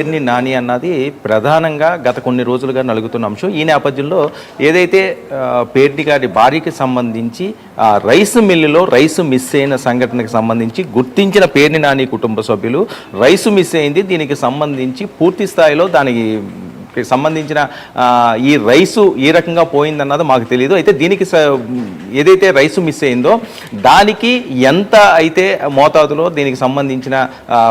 పేర్ని నాని అన్నది ప్రధానంగా గత కొన్ని రోజులుగా నలుగుతున్న అంశం. ఈ నేపథ్యంలో ఏదైతే పేర్ని గారి భార్యకి సంబంధించి రైస్ మిల్లులో రైసు మిస్ అయిన సంఘటనకు సంబంధించి గుర్తించిన పేర్ని నాని కుటుంబ సభ్యులు రైసు మిస్ అయింది, దీనికి సంబంధించి పూర్తి స్థాయిలో దానికి సంబంధించిన ఈ రైసు ఏ రకంగా పోయిందన్నది మాకు తెలియదు. అయితే దీనికి ఏదైతే రైసు మిస్ అయిందో దానికి ఎంత అయితే మోతాదులో దీనికి సంబంధించిన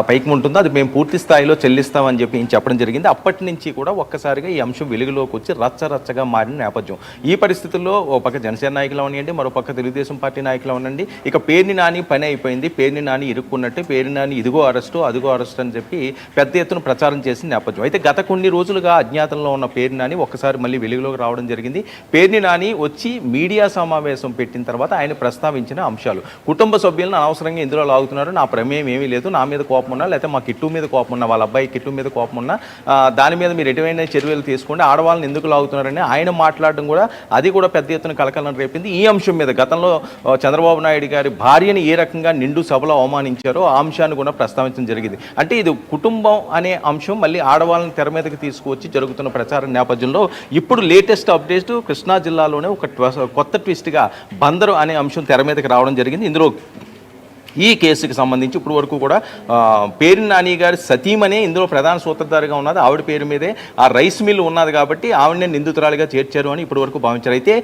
పైకి ఉంటుందో అది మేము పూర్తి స్థాయిలో చెల్లిస్తామని చెప్పడం జరిగింది. అప్పటి నుంచి కూడా ఒక్కసారిగా ఈ అంశం వెలుగులోకి వచ్చి రచ్చరచ్చగా మారిన నేపథ్యం. ఈ పరిస్థితుల్లో ఓ పక్క జనసేన నాయకులు అవనండి, మరో పక్క తెలుగుదేశం పార్టీ నాయకులు అవనండి, ఇక పేర్ని నాని పని అయిపోయింది, పేర్ని నాని ఇరుక్కున్నట్టు, పేర్ని నాని ఇదిగో అరెస్టు అదిగో అరెస్ట్ అని చెప్పి పెద్ద ఎత్తున ప్రచారం చేసిన నేపథ్యం. అయితే గత కొన్ని రోజులుగా అజ్ఞాతంలో ఉన్న పేర్ని నాని ఒక్కసారి మళ్ళీ వెలుగులోకి రావడం జరిగింది. పేర్ని నాని వచ్చి మీడియా సమావేశం పెట్టిన తర్వాత ఆయన ప్రస్తావించిన అంశాలు, కుటుంబ సభ్యులను అనవసరంగా ఇందులో లాగుతున్నారు, నా ప్రమేయం ఏమీ లేదు, నా మీద కోపం ఉన్నా లేకపోతే మా కిట్టు మీద కోపం ఉన్నా, వాళ్ళ అబ్బాయి కిట్టు మీద కోపం ఉన్నా దాని మీద మీరు ఎటువంటి చర్యలు తీసుకోండి, ఆడవాళ్ళని ఎందుకు లాగుతున్నారని ఆయన మాట్లాడడం కూడా అది కూడా పెద్ద ఎత్తున కలకలం రేపింది. ఈ అంశం మీద గతంలో చంద్రబాబు నాయుడు గారి భార్యని ఏ రకంగా నిండు సభలో అవమానించారో ఆ అంశాన్ని కూడా ప్రస్తావించడం జరిగింది. అంటే ఇది కుటుంబం అనే అంశం మళ్ళీ ఆడవాళ్ళని తెర మీదకి తీసుకువచ్చి జరుగుతున్న ప్రచారం నేపథ్యంలో ఇప్పుడు లేటెస్ట్ అప్డేట్ కృష్ణా జిల్లాలోనే ఒక కొత్త ట్విస్ట్గా బందరు అనే అంశం తెర మీదకి రావడం జరిగింది. ఇందులో ఈ కేసుకి సంబంధించి ఇప్పుడు వరకు కూడా పేర్ని నాని గారి సతీమనే ఇందులో ప్రధాన సూత్రధారిగా ఉన్నది, ఆవిడ పేరు మీదే ఆ రైస్ మిల్ ఉన్నది కాబట్టి ఆవిడనే నిందితురాలిగా చేర్చారు అని ఇప్పటి వరకు భావించారు. అయితే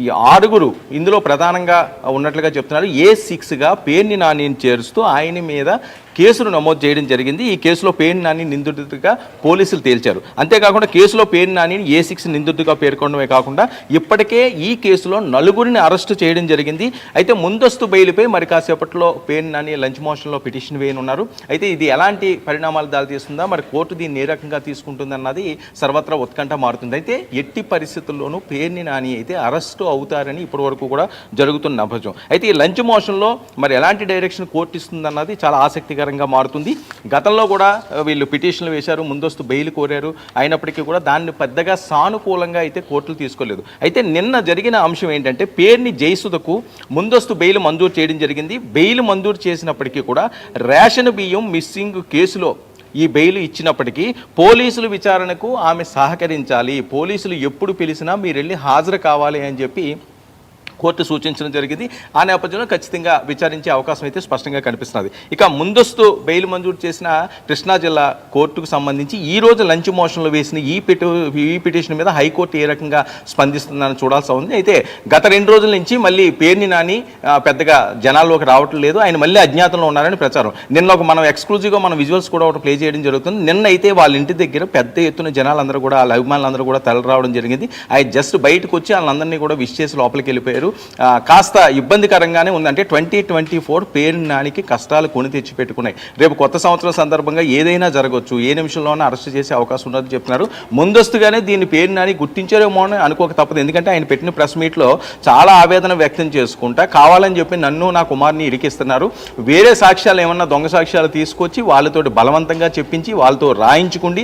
ఈ 6 ఇందులో ప్రధానంగా ఉన్నట్లుగా చెప్తున్నారు. A6గా పేర్ని నానిని చేరుస్తూ ఆయన మీద కేసును నమోదు చేయడం జరిగింది. ఈ కేసులో పేర్ని నాని నిందితుడిగా పోలీసులు తేల్చారు. అంతేకాకుండా కేసులో పేర్ని నానిని A6 నిందితుడిగా పేర్కొనడమే కాకుండా ఇప్పటికే ఈ కేసులో 4 అరెస్టు చేయడం జరిగింది. అయితే ముందస్తు బెయిల్పై మరి కాసేపట్లో పేర్ని నాని లంచ్ మోషన్లో పిటిషన్ వేయనున్నారు. అయితే ఇది ఎలాంటి పరిణామాలు దారితీస్తుందా, మరి కోర్టు దీన్ని ఏ రకంగా తీసుకుంటుందన్నది సర్వత్రా ఉత్కంఠ మారుతుంది. అయితే ఎట్టి పరిస్థితుల్లోనూ పేర్ని నాని అయితే అరెస్టు అవుతారని ఇప్పటి వరకు కూడా జరుగుతున్న నేపథ్యం. అయితే ఈ లంచ్ మోషన్లో మరి ఎలాంటి డైరెక్షన్ కోర్టు ఇస్తుందన్నది చాలా ఆసక్తిగా మారుతుంది. గతంలో కూడా వీళ్ళు పిటిషన్లు వేశారు, ముందస్తు బెయిల్ కోరారు, అయినప్పటికీ కూడా దాన్ని పెద్దగా సానుకూలంగా అయితే కోర్టులు తీసుకోలేదు. అయితే నిన్న జరిగిన అంశం ఏంటంటే పేర్ని జయసుధకు ముందస్తు బెయిల్ మంజూరు చేయడం జరిగింది. బెయిల్ మంజూరు చేసినప్పటికీ కూడా రేషన్ బియ్యం మిస్సింగ్ కేసులో ఈ బెయిల్ ఇచ్చినప్పటికీ పోలీసులు విచారణకు ఆమె సహకరించాలి, పోలీసులు ఎప్పుడు పిలిచినా మీరు వెళ్ళి హాజరు కావాలి అని చెప్పి కోర్టు సూచించడం జరిగింది. ఆ నేపథ్యంలో ఖచ్చితంగా విచారించే అవకాశం అయితే స్పష్టంగా కనిపిస్తున్నది. ఇక ముందస్తు బెయిల్ మంజూరు చేసిన కృష్ణా జిల్లా కోర్టుకు సంబంధించి ఈ రోజు లంచ్ మోషన్లో వేసిన ఈ పిటిషన్ మీద హైకోర్టు ఏ రకంగా స్పందిస్తుందని చూడాల్సి ఉంది. అయితే గత 2 రోజుల నుంచి మళ్ళీ పేర్ని నాని పెద్దగా జనాల్లోకి రావటం లేదు, ఆయన మళ్ళీ అజ్ఞాతంలో ఉన్నారని ప్రచారం. నిన్న మనం ఎక్స్క్లూజివ్గా మన విజువల్స్ కూడా ఒకటి ప్లే చేయడం జరుగుతుంది. నిన్న అయితే వాళ్ళ ఇంటి దగ్గర పెద్ద ఎత్తున జనాలందరూ కూడా వాళ్ళ అభిమానులందరూ కూడా తరలి రావడం జరిగింది. ఆయన జస్ట్ బయటకు వచ్చి వాళ్ళందరినీ కూడా విష్ చేసి లోపలికి వెళ్ళిపోయారు. కాస్త ఇబ్బందికరంగానే ఉంది. అంటే 2024 పేర్ని నానికి కష్టాలు కొని తెచ్చి పెట్టుకున్నాయి. రేపు కొత్త సంవత్సరం సందర్భంగా ఏదైనా జరగవచ్చు, ఏ నిమిషంలోనే అరెస్ట్ చేసే అవకాశం ఉన్నదని చెప్తున్నారు. ముందస్తుగానే దీన్ని పేర్ని నాని గుర్తించారేమో అని అనుకోక తప్పదు. ఎందుకంటే ఆయన పెట్టిన ప్రెస్ మీట్లో చాలా ఆవేదన వ్యక్తం చేసుకుంటా కావాలని చెప్పి నన్ను నా కుమార్ని ఇరికిస్తున్నారు, వేరే సాక్ష్యాలు ఏమన్నా దొంగ సాక్ష్యాలు తీసుకొచ్చి వాళ్ళతోటి బలవంతంగా చెప్పించి వాళ్ళతో రాయించుకుండి